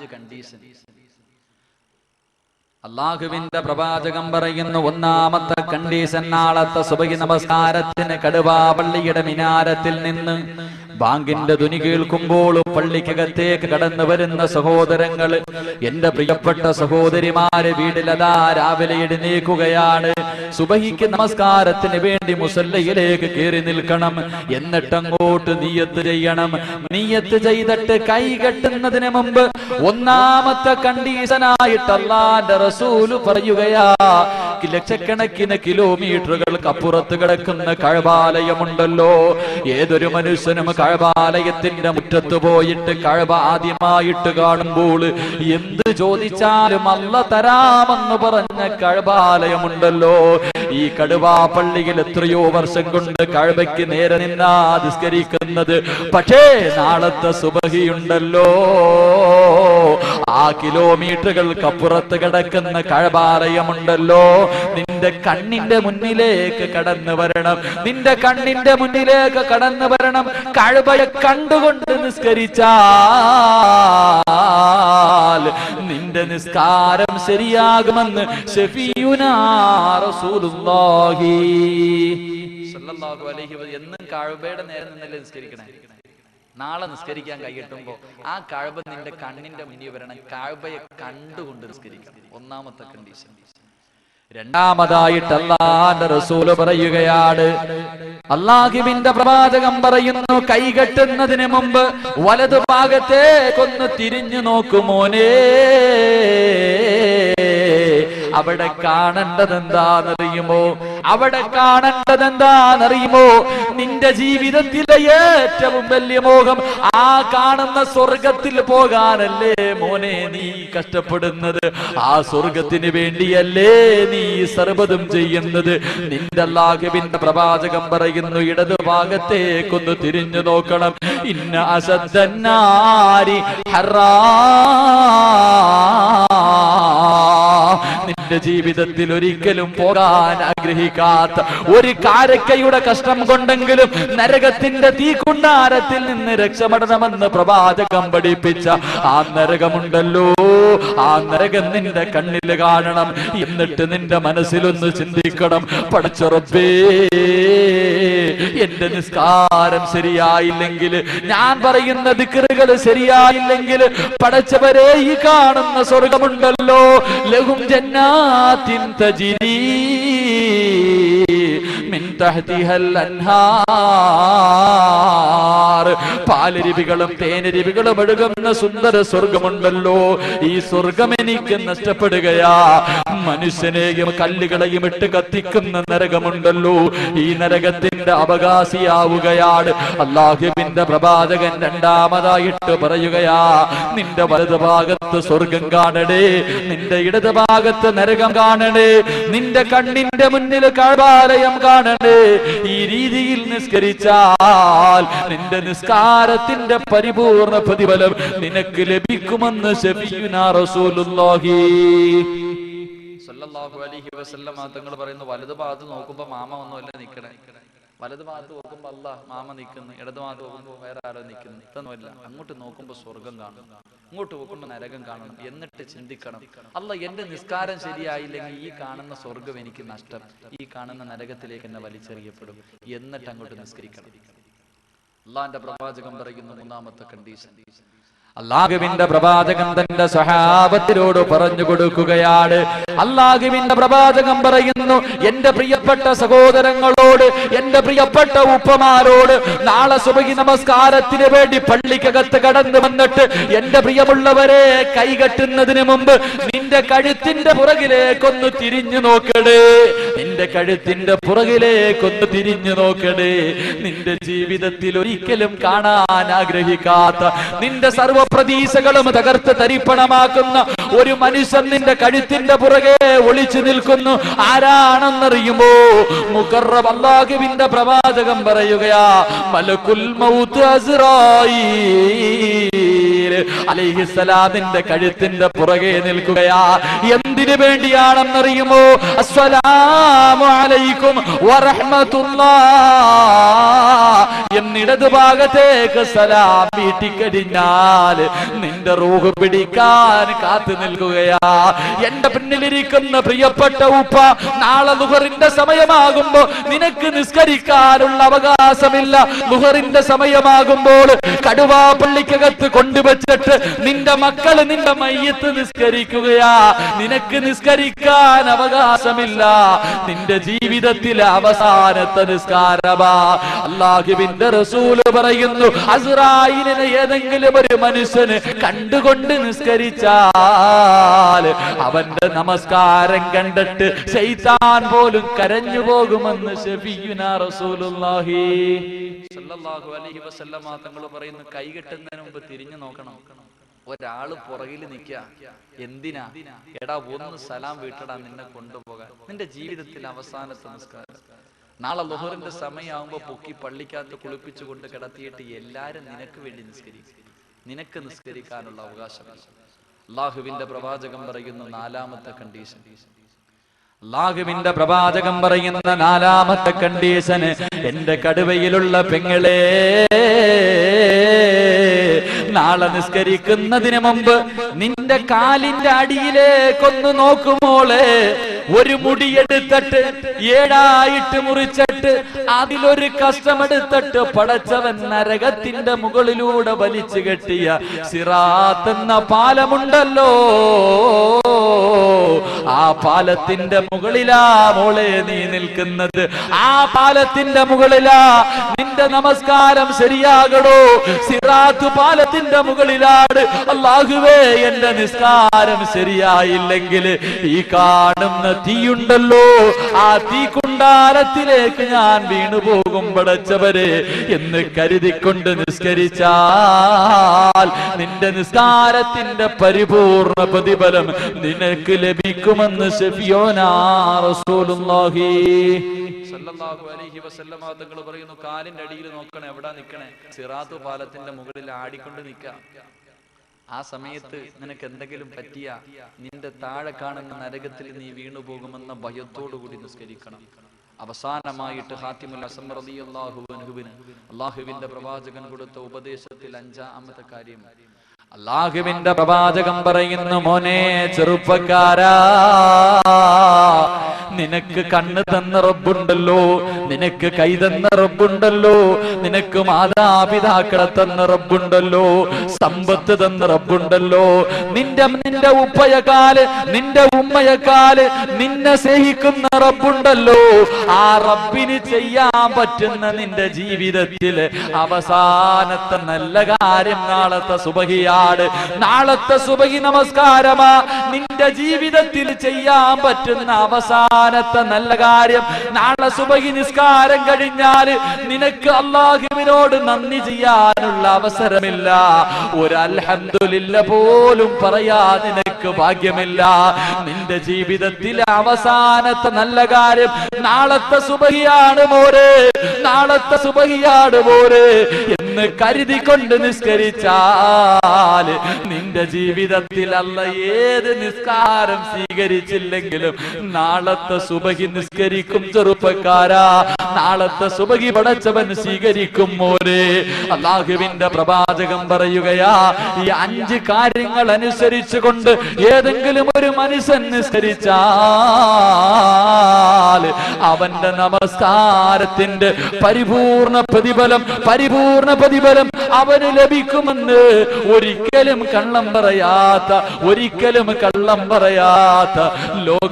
5 condition. അല്ലാഹുവിന്റെ പ്രവാചകം പറയുന്നു, ഒന്നാമത്തെ കണ്ടീഷൻ, നാളത്തെ സുബഹി നമസ്കാരത്തിന് കടുവാ പള്ളിയുടെ മിനാരത്തിൽ നിന്ന് ബാങ്കിന്റെ ധ്വനി കേൾക്കുമ്പോൾ പള്ളിക്കകത്തേക്ക് കടന്നു വരുന്ന സഹോദരങ്ങൾ, എന്റെ പ്രിയപ്പെട്ട സഹോദരിമാര് വീട്ടിലതാ രാവിലെ എഴുന്നേൽക്കുകയാണ്. സുബഹിക്ക് നമസ്കാരത്തിന് വേണ്ടി മുസല്ലയിലേക്ക് കയറി നിൽക്കണം. എന്നിട്ടങ്ങോട്ട് നിയ്യത്ത് ചെയ്യണം. നിയ്യത്ത് ചെയ്തിട്ട് കൈ കെട്ടുന്നതിന് മുമ്പ് ഒന്നാമത്തെ കണ്ടീഷനായിട്ട് അല്ലാഹുവിന്റെ റസൂല് പറയുകയാ, ലക്ഷക്കണക്കിന് കിലോമീറ്ററുകൾക്ക് അപ്പുറത്ത് കിടക്കുന്ന കഅബാലയമുണ്ടല്ലോ. ഏതൊരു മനുഷ്യനും കഅബാലയത്തിന്റെ മുറ്റത്ത് പോയിട്ട് കഅബ ആദ്യമായിട്ട് കാണുമ്പോൾ എന്ത് ചോദിച്ചാലും അല്ലാഹ് തരാമെന്ന് പറഞ്ഞ കഅബാലയമുണ്ടല്ലോ. ഈ കടുവാ പള്ളിയിൽ എത്രയോ വർഷം കൊണ്ട് കഅബയ്ക്ക് നേരെ നിന്നാ നിസ്കരിക്കുന്നത്. പക്ഷേ നാളത്തെ സുബഹിയുണ്ടല്ലോ, ആ കിലോമീറ്ററുകൾക്ക് അപ്പുറത്ത് കിടക്കുന്ന കഅബാലയമുണ്ടല്ലോ, നിന്റെ കണ്ണിന്റെ മുന്നിലേക്ക് കടന്നു വരണം. നിന്റെ കണ്ണിന്റെ മുന്നിലേക്ക് കടന്നു വരണം. കഅബയെ കണ്ടുകൊണ്ട് നിസ്കരിച്ചാൽ നിന്റെ നിസ്കാരം ശരിയാകുമെന്ന് ശഫീഉനാ റസൂലുള്ളാഹി സ്വല്ലല്ലാഹു അലൈഹി വസല്ലം. എന്നും കഅബയുടെ നേരെ നിന്നല്ലേ നിസ്കരിക്കണേ. നാളെ നിസ്കരിക്കാൻ കൈയിട്ടുമ്പോ ആ കഅബ നിന്റെ കണ്ണിന്റെ മുന്നിൽ വരണം. കഅബയെ കണ്ടുകൊണ്ട് നിസ്കരിക്കണം. ഒന്നാമത്തെ കണ്ടീഷൻ. രണ്ടാമതായിട്ട് അല്ലാഹുവിന്റെ റസൂല് പറയുകയാണ്, അല്ലാഹുവിന്റെ പ്രവാചകം പറയുന്നു, കൈകെട്ടുന്നതിന് മുമ്പ് വലതു ഭാഗത്തേക്കൊന്ന് തിരിഞ്ഞു നോക്കുമോനേ. അവിടെ കാണേണ്ടത് എന്താണെന്നറിയുമോ? അവിടെ കാണേണ്ടത് എന്താണെന്നറിയുമോ? നിന്റെ ജീവിതത്തിലെ ഏറ്റവും വലിയ മോഹം ആ കാണുന്ന സ്വർഗത്തിൽ പോകാനല്ലേ മോനെ നീ കഷ്ടപ്പെടുന്നത്? ആ സ്വർഗത്തിന് വേണ്ടിയല്ലേ നീ സർവ്വതും ചെയ്യുന്നത്? നിന്റെ അല്ലാഹുവിന്റെ പ്രവാചകം പറയുന്നു, ഇടതു ഭാഗത്തേക്കൊന്ന് തിരിഞ്ഞു നോക്കണം. ഇന്ന അസദ്ദന്നാരി ഹറാ. നിന്റെ ജീവിതത്തിൽ ഒരിക്കലും പോകാൻ ആഗ്രഹിക്കാത്ത ഒരു കാരക്കയുടെ കഷ്ടം കൊണ്ടെങ്കിലും നരകത്തിന്റെ തീക്കുണ്ടാരത്തിൽ നിന്ന് രക്ഷപ്പെടണമെന്ന് പ്രവാചകം പഠിപ്പിച്ച ആ നരകമുണ്ടല്ലോ, ആ നരകം നിന്റെ കണ്ണിൽ കാണണം. എന്നിട്ട് നിന്റെ മനസ്സിലൊന്ന് ചിന്തിക്കണം, പടച്ച റബ്ബേ, എന്റെ നിസ്കാരം ശരിയായില്ലെങ്കിൽ, ഞാൻ പറയുന്ന ദിക്റുകൾ ശരിയായില്ലെങ്കിൽ, പടച്ചവരെ ഈ കാണുന്ന സ്വർഗമുണ്ടല്ലോ, ലഹും ജന്നാത്തിൻ തജ്രീ മിൻ തഹ്തിഹൽ അൻഹാർ, പാലരുവികളും തേനരുവികളും ഒഴുകുന്ന സുന്ദര സ്വർഗമുണ്ടല്ലോ, ഈ സ്വർഗം എനിക്ക് നഷ്ടപ്പെടുകയാ. മനുഷ്യനെയും കല്ലുകളെയും ഇട്ട് കത്തിക്കുന്ന നരകമുണ്ടല്ലോ, ഈ നരകത്തിന്റെ അവകാശിയാവുകയാണ്. അല്ലാഹുവിന്റെ പ്രവാചകൻ രണ്ടാമതായിട്ട് പറയുകയാ, നിന്റെ വലതു ഭാഗത്ത് സ്വർഗം കാണണേ, നിന്റെ ഇടത് ഭാഗത്ത് നരകം കാണണേ, നിന്റെ കണ്ണിന്റെ മുന്നിൽ കഅബാലയം കാണണേ. ഈ രീതിയിൽ നിസ്കരിച്ചാൽ നിന്റെ നിസ്കാരത്തിന്റെ പരിപൂർണ പ്രതിഫലം നിനക്ക് ലഭിക്കുമെന്ന് ശഫീഉനാ റസൂലുള്ളാഹി സ്വല്ലല്ലാഹു അലൈഹി വസല്ലം തങ്ങൾ പറയുന്നു. വലതു ഭാഗത്ത് നോക്കുമ്പോ മാമ ഒന്നുമല്ല നിൽക്കണേ. വലതു ഭാഗത്ത് നോക്കുമ്പോ അല്ലാഹ് മാമ നിൽക്കുന്നു, ഇടതു ഭാഗത്ത് നോക്കുമ്പോ വേറെ ആരോ നിൽക്കുന്നു. ഇതൊന്നുമല്ല. അങ്ങോട്ട് നോക്കുമ്പോ സ്വർഗം കാണും, ഇങ്ങോട്ട് നോക്കുമ്പോ നരകം കാണണം. എന്നിട്ട് ചിന്തിക്കണം, അല്ലാഹ് എന്റെ നിസ്കാരം ശരിയായില്ലെങ്കിൽ ഈ കാണുന്ന സ്വർഗം എനിക്ക് നഷ്ടം, ഈ കാണുന്ന നരകത്തിലേക്ക് എന്നെ വലിച്ചെറിയപ്പെടും. എന്നിട്ട് അങ്ങോട്ട് നിസ്കരിക്കണം. അല്ലാഹുവിന്റെ പ്രവാചകം പറയുന്നു, മൂന്നാമത്തെ കണ്ടീഷൻ, അല്ലാഹുവിന്റെ പ്രവാചകൻ തന്റെ സ്വഹാബത്തിനോട് പറഞ്ഞു കൊടുക്കുകയാണ്. അല്ലാഹുവിന്റെ പ്രവാചകൻ പറയുന്നു, എന്റെ പ്രിയപ്പെട്ട സഹോദരങ്ങളോട്, എന്റെ പ്രിയപ്പെട്ട ഉപ്പമാരോട്, നാളെ സുബഹി നമസ്കാരത്തിന് വേണ്ടി പള്ളിക്കകത്ത് കടന്നു വന്നിട്ട് എന്റെ പ്രിയമുള്ളവരെ, കൈകെട്ടുന്നതിന് മുമ്പ് നിന്റെ കഴുത്തിന്റെ പുറകിലേക്കൊന്ന് തിരിഞ്ഞു നോക്കണേ. നിന്റെ കഴുത്തിന്റെ പുറകിലേക്കൊന്ന് തിരിഞ്ഞു നോക്കണേ. നിന്റെ ജീവിതത്തിൽ ഒരിക്കലും കാണാൻ ആഗ്രഹിക്കാത്ത, നിന്റെ സർവ പ്രതീക്ഷകളും തകർത്ത് തരിപ്പണമാക്കുന്ന ഒരു മനുഷ്യൻ നിന്റെ കഴുത്തിന്റെ പുറകെ ഒളിച്ചു നിൽക്കുന്നു. ആരാണെന്നറിയുമോ? മുഖറബ് അല്ലാഹുവിന്റെ പ്രവാചകം പറയുകയാ, മലക്കുൽ മൗത്ത് അസ്റായീൽ അലൈഹിസ്സലാമിന്റെ കഴുത്തിന്റെ പുറകെ നിൽക്കുകയാ. എന്തിനു വേണ്ടിയാണെന്നറിയുമോ? അസ്സലാമു അലൈക്കും വറഹ്മത്തുള്ളാഹ്, എന്നിടത് ഭാഗത്തേക്ക് സലാം വീട്ടിക്കഴിഞ്ഞാൽ നിന്റെ റൂഹ് പിടിക്കാൻ കാത്തു നിൽക്കുകയാ. എന്റെ പിന്നിലിരിക്കുന്ന പ്രിയപ്പെട്ട ഉപ്പ, നാളെ ളുഹറിന്റെ സമയമാകുമ്പോ നിനക്ക് നിസ്കരിക്കാനുള്ള അവകാശമില്ല. ളുഹറിന്റെ സമയമാകുമ്പോൾ കടുവാ പള്ളിക്കകത്ത് കൊണ്ടുവച്ചിട്ട് നിന്റെ മക്കള് നിന്റെ മയ്യത്ത് നിസ്കരിക്കുകയാ. നിനക്ക് നിസ്കരിക്കാൻ അവകാശമില്ല. നിന്റെ ജീവിതത്തിലെ അവസാനത്തെ നിസ്കാരമാ. അല്ലാഹുവിന്റെ റസൂല് പറയുന്നു, അസ്റായിലിനെ ഏതെങ്കിലും ഒരു മനുഷ്യന് കണ്ടുകൊണ്ട് നിസ്കരിച്ചാൽ അവന്റെ നമസ്കാരം കണ്ടിട്ട് ശൈത്താൻ പോലും കരഞ്ഞു പോകുമെന്ന് ശഫീഉനാ റസൂലുള്ളാഹി സ്വല്ലല്ലാഹു അലൈഹി വസല്ലമ തങ്ങൾ പറയുന്നു, കൈ കെട്ടുന്നതിന് മുമ്പ് തിരിഞ്ഞു നോക്കണം. ഒരാള് പുറകിൽ നിൽക്കുക. എന്തിനാ? എടാ ഒന്ന് സലാം വീട്ടടാ, നിന്നെ കൊണ്ടുപോകാൻ. നിന്റെ ജീവിതത്തിൽ അവസാനത്തെ നിസ്കാരം. നാളെ ളുഹറിന്റെ സമയമാകുമ്പോ പൊക്കി പള്ളിക്കകത്ത് കുളിപ്പിച്ചു കൊണ്ട് കിടത്തിയിട്ട് എല്ലാരും നിനക്ക് വേണ്ടി നിസ്കരിക്കും. നിനക്ക് നിസ്കരിക്കാനുള്ള അവകാശമില്ല. അല്ലാഹുവിന്റെ പ്രവാചകൻ പറയുന്ന നാലാമത്തെ കണ്ടീഷൻ, അല്ലാഹുവിന്റെ പ്രവാചകൻ പറയുന്ന നാലാമത്തെ കണ്ടീഷൻ, എന്റെ കടുവയിലുള്ള പെങ്ങളെ, നാളെ നിസ്കരിക്കുന്നതിന് മുമ്പ് നിന്റെ കാലിന്റെ അടിയിലേക്കൊന്ന് നോക്കുമോളെ. ഒരു മുടിയെടുത്തിട്ട് 7 മുറിച്ചിട്ട് അതിലൊരു കഷ്ടമെടുത്തിട്ട് പടച്ചവൻ നരകത്തിന്റെ മുകളിലൂടെ വലിച്ചു കെട്ടിയ സിറാത്ത് എന്ന പാലമുണ്ടല്ലോ, ആ പാലത്തിന്റെ മുകളിലാ മോളെ നീ നിൽക്കുന്നത്. ആ പാലത്തിന്റെ മുകളിലാ നിന്റെ നമസ്കാരം ശരിയാകണോ. സിറാത്ത് പാലത്തിന്റെ മുകളിലാണ്. അല്ലാഹുവേ, എന്റെ നിസ്കാരം ശരിയായില്ലെങ്കിൽ ഈ കാണുന്ന തീയുണ്ടല്ലോ, ആ തീക്കുണ്ടാരത്തിലേക്ക് ഞാൻ വീണുപോകും പടച്ചവരെ എന്ന് കരുതിക്കൊണ്ട് നിസ്കരിച്ചാൽ നിന്റെ നിസ്കാരത്തിന്റെ പരിപൂർണ പ്രതിഫലം നിനക്ക് ലഭിക്കുമെന്ന് ശഫീഉനാ റസൂലുള്ളാഹി സ്വല്ലല്ലാഹു അലൈഹി വസല്ലമ തങ്ങൾ പറയുന്നു, കാലിന്റെ അടിയിൽ നോക്കണേ. എവിടാ നിൽക്കണേ? സിറാത്ത് പാലത്തിന്റെ മുകളിൽ ആടിക്കൊണ്ട് നിൽക്കുക. ആ സമയത്ത് നിനക്ക് എന്തെങ്കിലും പറ്റിയ നിന്റെ താഴെ കാണുന്ന നരകത്തിൽ നീ വീണുപോകുമെന്ന ഭയത്തോടു കൂടി നിസ്കരിക്കണം. അവസാനമായിട്ട് ഹാത്തിമുൽ ഹസൻ റളിയല്ലാഹു അൻഹുവിന് അല്ലാഹുവിന്റെ പ്രവാചകൻ കൊടുത്ത ഉപദേശത്തിൽ 5-ാമത്തെ കാര്യം, അല്ലാഹുവിന്റെ പ്രവാചകൻ പറയുന്നു, മോനെ ചെറുപ്പക്കാരാ, നിനക്ക് കണ്ണ് തന്ന റബ്ബുണ്ടല്ലോ, നിനക്ക് കൈ തന്ന റബ്ബുണ്ടല്ലോ, നിനക്ക് മാതാപിതാക്കളെ തന്ന റബ്ബുണ്ടല്ലോ, സമ്പത്ത് തന്ന റബ്ബുണ്ടല്ലോ, നിന്റെ ഉപ്പയെക്കാല് നിന്റെ ഉമ്മയെക്കാല് നിന്നെ സ്നേഹിക്കുന്ന റബ്ബുണ്ടല്ലോ. ആ റബ്ബിന് ചെയ്യാൻ പറ്റുന്ന നിന്റെ ജീവിതത്തില് അവസാനത്തെ നല്ല കാര്യം നാളത്തെ സുബഹിയാണ്. നാളത്തെ സുബഹി നമസ്കാരമാ. നിന്റെ ജീവിതത്തിൽ ചെയ്യാൻ പറ്റുന്ന അവസാനത്തെ നല്ല കാര്യം. നാളെ സുബഹി നിസ്കാരം കഴിഞ്ഞാല് നിനക്ക് അല്ലാഹുവിനോട് നന്ദി ചെയ്യാനുള്ള അവസരമില്ല. ഒരു അൽഹംദുലില്ല പോലും പറയാ നിനക്ക് ഭാഗ്യമില്ല. നിന്റെ ജീവിതത്തിലെ അവസാനത്തെ നല്ല കാര്യം നാളത്തെ സുബഹിയാണ് മോരെ, നാളത്തെ സുബഹിയാണ് മോരെ എന്ന് കരുതിക്കൊണ്ട് നിസ്കരിച്ചാൽ നിന്റെ ജീവിതത്തിൽ അല്ല ഏത് നിസ്കാരം സ്വീകരിച്ചില്ലെങ്കിലും നാളത്തെ സുബഹി നിസ്കരിക്കും ചെറുപ്പക്കാരാ. നാളത്തെ സുബഹി പടച്ചവൻ സ്വീകരിക്കും മോരെ. അല്ലാഹുവിന്റെ പ്രവാചകൻ പറയുകയാ, ഈ 5 കാര്യങ്ങൾ അനുസരിച്ചുകൊണ്ട് ഏതെങ്കിലും ഒരു മനുഷ്യൻ നിസ്കരിച്ചാൽ അവന്റെ നമസ്കാരത്തിന്റെ പരിപൂർണ പ്രതിഫലം അവന് ലഭിക്കുമെന്ന് ഒരിക്കലും കള്ളം പറയാത്ത ലോക